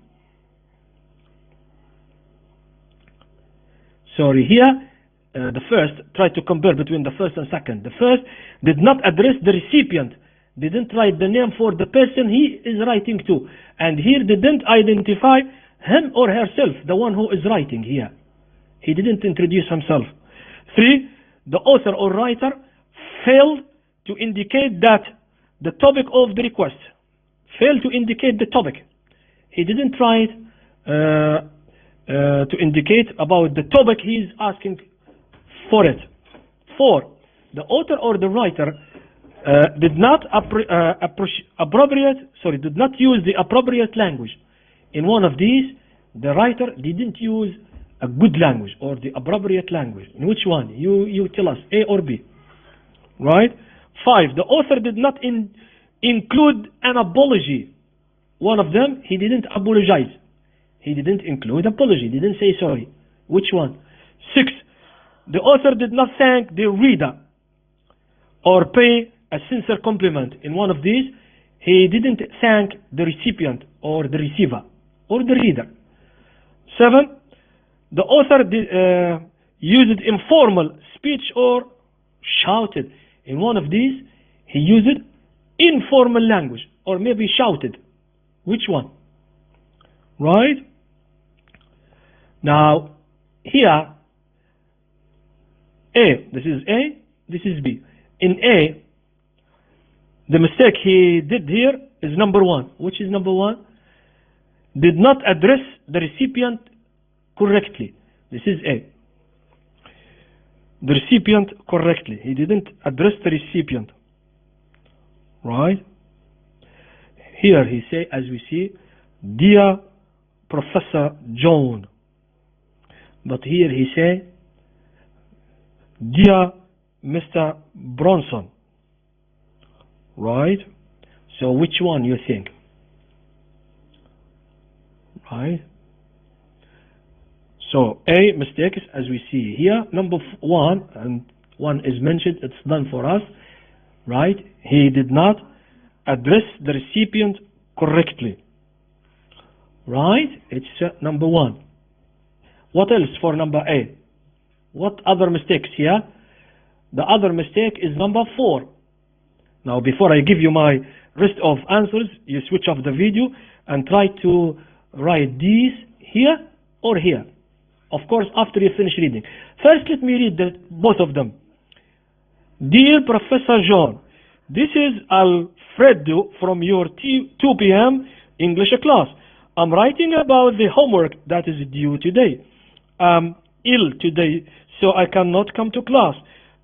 Sorry, here, the first, try to compare between the first and second. The first did not address the recipient, didn't write the name for the person he is writing to. And here didn't identify him or herself, the one who is writing here. He didn't introduce himself. 3, the author or writer failed to indicate that the topic of the request. Failed to indicate the topic. He didn't write to indicate about the topic he is asking for it. 4, the author or the writer did not use the appropriate language. In one of these, the writer didn't use a good language or the appropriate language. In which one? You tell us, A or B. Right? 5, the author did not include an apology. One of them, he didn't apologize. He didn't include apology, didn't say sorry. Which one? 6, the author did not thank the reader or pay a sincere compliment. In one of these, he didn't thank the recipient or the receiver or the reader. 7, the author used informal speech or shouted. In one of these, he used informal language or maybe shouted. Which one? Right? Now, here, A, this is A, this is B. In A, the mistake he did here is number 1. Which is number 1? Did not address the recipient correctly. This is A. The recipient correctly. He didn't address the recipient. Right? Here he say, as we see, Dear Professor John. But here he say, Dear Mr. Bronson. Right? So which one you think? Right? So A, mistakes, as we see here. Number 1, and 1 is mentioned, it's done for us. Right? He did not address the recipient correctly. Right? It's number 1. What else for number A? What other mistakes here? The other mistake is number 4. Now, before I give you my list of answers, you switch off the video and try to write these here or here. Of course, after you finish reading. First, let me read both of them. Dear Professor John, this is Alfredo from your 2 p.m. English class. I'm writing about the homework that is due today. I'm ill today, so I cannot come to class.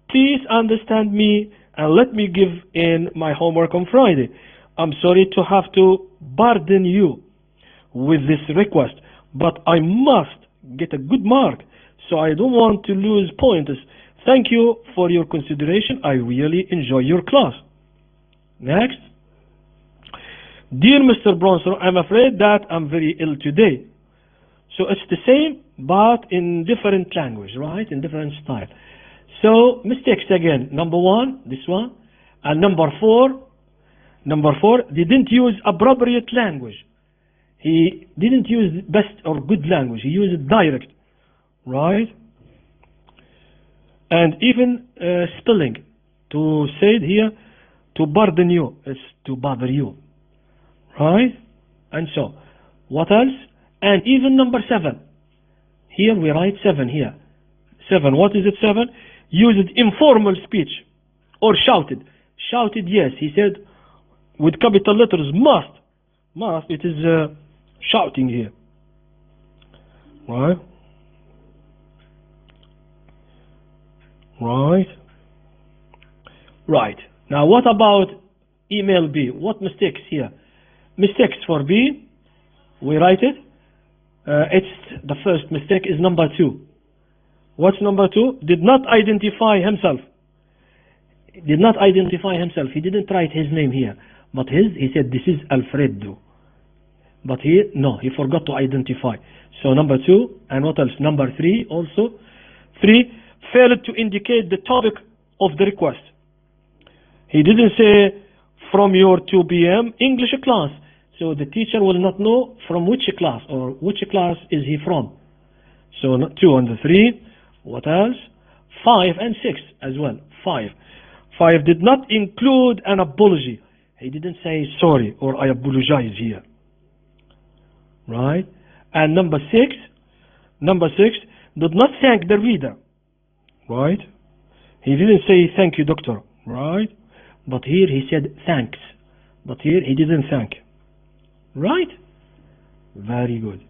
Please understand me and let me give in my homework on Friday. I'm sorry to have to burden you with this request, but I must get a good mark, so I don't want to lose points. Thank you for your consideration. I really enjoy your class. Next. Dear Mr. Bronson, I'm afraid that I'm very ill today. So it's the same, but in different language, right? In different style. So mistakes again. Number 1, this one. And number 4, didn't use appropriate language. He didn't use best or good language. He used direct, right? And even spelling. To say it here, to burden you, is to bother you, right? And so, what else? And even number 7. Here we write 7 here. 7, what is it 7? Used informal speech or shouted. shouted yes. He said with capital letters must. Must, it is shouting here. Right? Right. Right. Now what about email B? What mistakes here? Mistakes for B, we write it. It's the first mistake is number 2. What's number 2? Did not identify himself. Did not identify himself. He didn't write his name here. But he said this is Alfredo. But he forgot to identify. So number 2, and what else? Number 3 also. 3, failed to indicate the topic of the request. He didn't say from your 2 p.m. English class. So the teacher will not know from which class or which class is he from. So 2 and 3. What else? 5 and 6 as well. 5 did not include an apology. He didn't say sorry or I apologize here. Right? And number 6 did not thank the reader. Right? He didn't say thank you, doctor. Right? But here he said thanks. But here he didn't thank. Right? Very good.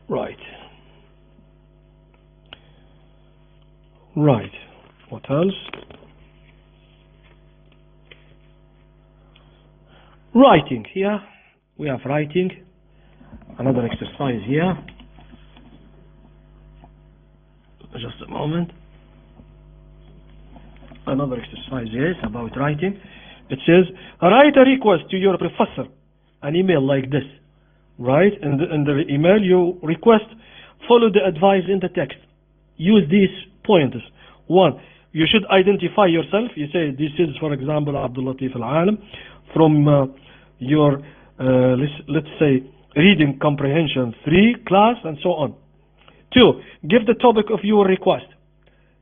Right. Right. What else? Writing. Here we have writing. Another exercise here. Just a moment. Another exercise, yes, about writing. It says, write a request to your professor. An email like this. Right? In the email you request, follow the advice in the text. Use these pointers. 1, you should identify yourself. You say, this is, for example, Abdullattif العالم from your, let's say, reading comprehension 3 class and so on. 2, give the topic of your request.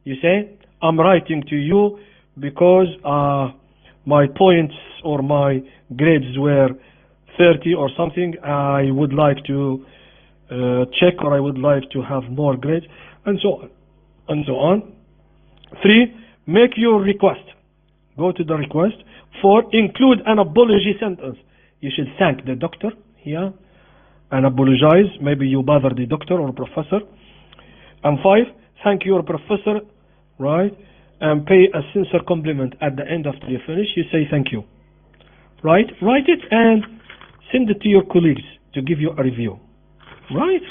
You say, I'm writing to you because my points or my grades were 30 or something. I would like to check, or I would like to have more grades, and so on and so on. 3, make your request. Go to the request. 4, include an apology sentence. You should thank the doctor here and apologize. Maybe you bother the doctor or professor. And 5, thank your professor, right? And pay a sincere compliment at the end after you finish. You say thank you. Right? Write it and send it to your colleagues to give you a review. Right?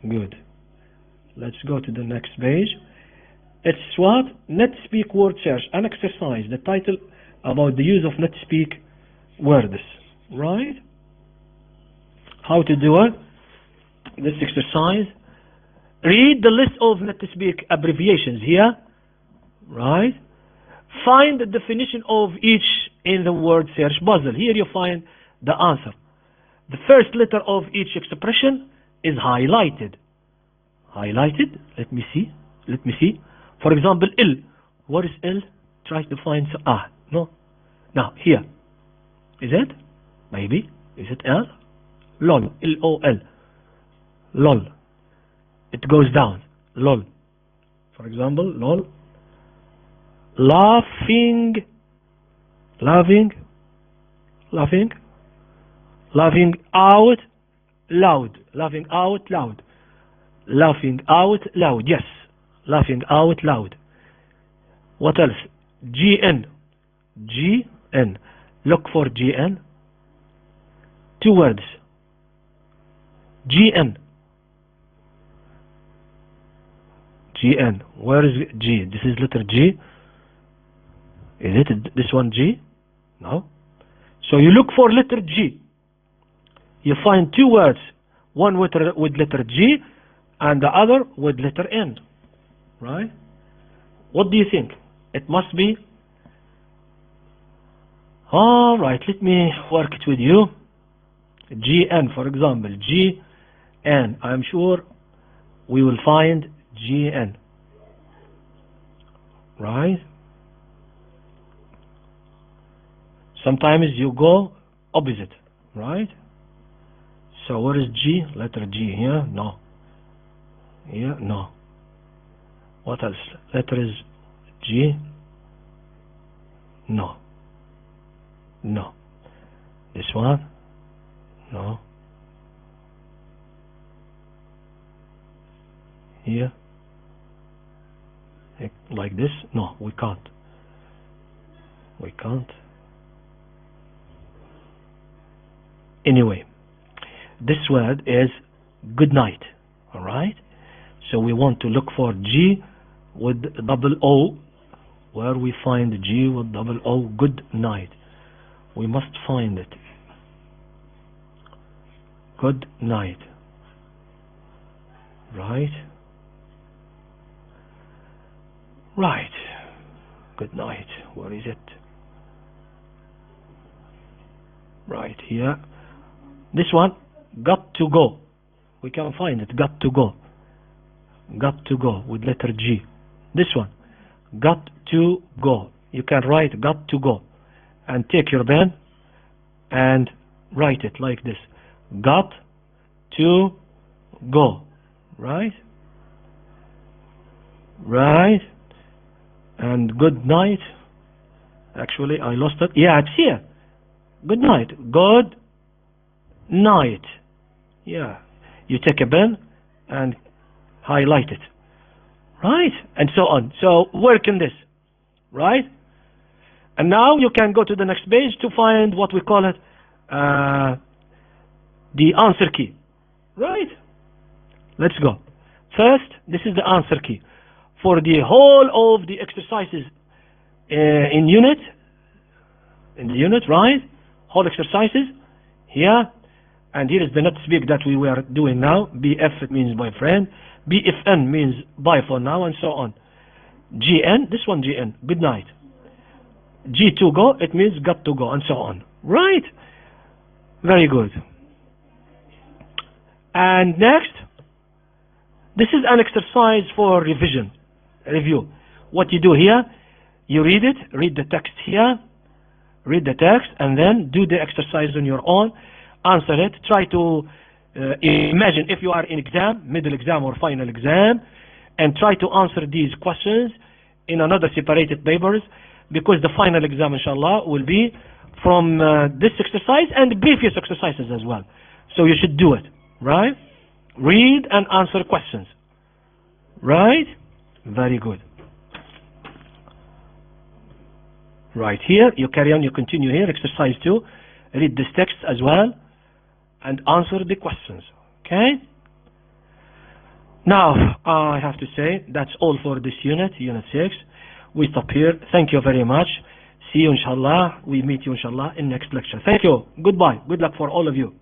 Good. Let's go to the next page. It's what? NetSpeak word search. An exercise. The title about the use of NetSpeak words. Right? How to do it? This exercise. Read the list of NetSpeak abbreviations here. Right? Find the definition of each in the word search puzzle. Here you find the answer. The first letter of each expression is highlighted. Highlighted? Let me see. For example, L. What is L? Try to find. No. Now, here. Is it? Maybe. Is it L? LOL. L-O-L. LOL. It goes down. LOL. For example, LOL. Laughing out loud. Yes. Laughing out loud. What else? GN. Look for GN. 2 words. GN. Where is G? This is letter G. Is it this one G? No. So you look for letter G. You find 2 words. One with letter G and the other with letter N. Right? What do you think? It must be. Alright, let me work it with you. GN, for example. GN. I'm sure we will find GN. Right? Sometimes you go opposite. Right? So where is G? Letter G here? No. Here? No. What else? Letter is G. No. No. This one? No. Here? Like this? No, we can't. We can't. Anyway, this word is good night. Alright? So we want to look for G with double O. Where we find G with double O, good night. We must find it. Good night. Right? Right. Good night. Where is it? Right here. This one, got to go. We can find it. Got to go. Got to go with letter G. This one, got to go. You can write got to go and take your pen and write it like this. Got to go. Right? Right? And good night. Actually, I lost it. Yeah, it's here. Good night. Good night. Yeah. You take a pen and highlight it. Right? And so on. So work in this. Right? And now you can go to the next page to find what we call it the answer key. Right? Let's go. First, this is the answer key. For the whole of the exercises in the unit, right? Whole exercises here. And here is the not speak that we were doing now. BF, it means boyfriend. BFN means bye for now, and so on. GN, this one GN, good night. G to go, it means got to go, and so on. Right? Very good. And next, this is an exercise for revision, review. What you do here, you read it, read the text here, read the text, and then do the exercise on your own, answer it, try to imagine if you are in exam, middle exam or final exam, and try to answer these questions in another separated papers, because the final exam, inshallah, will be from this exercise and previous exercises as well. So you should do it, right? Read and answer questions. Right? Very good. Right here, you carry on, you continue here, exercise 2. Read this text as well and answer the questions. Okay? Now, I have to say, that's all for this unit, unit 6. We stop here. Thank you very much. See you, inshallah. We meet you, inshallah, in next lecture. Thank you. Goodbye. Good luck for all of you.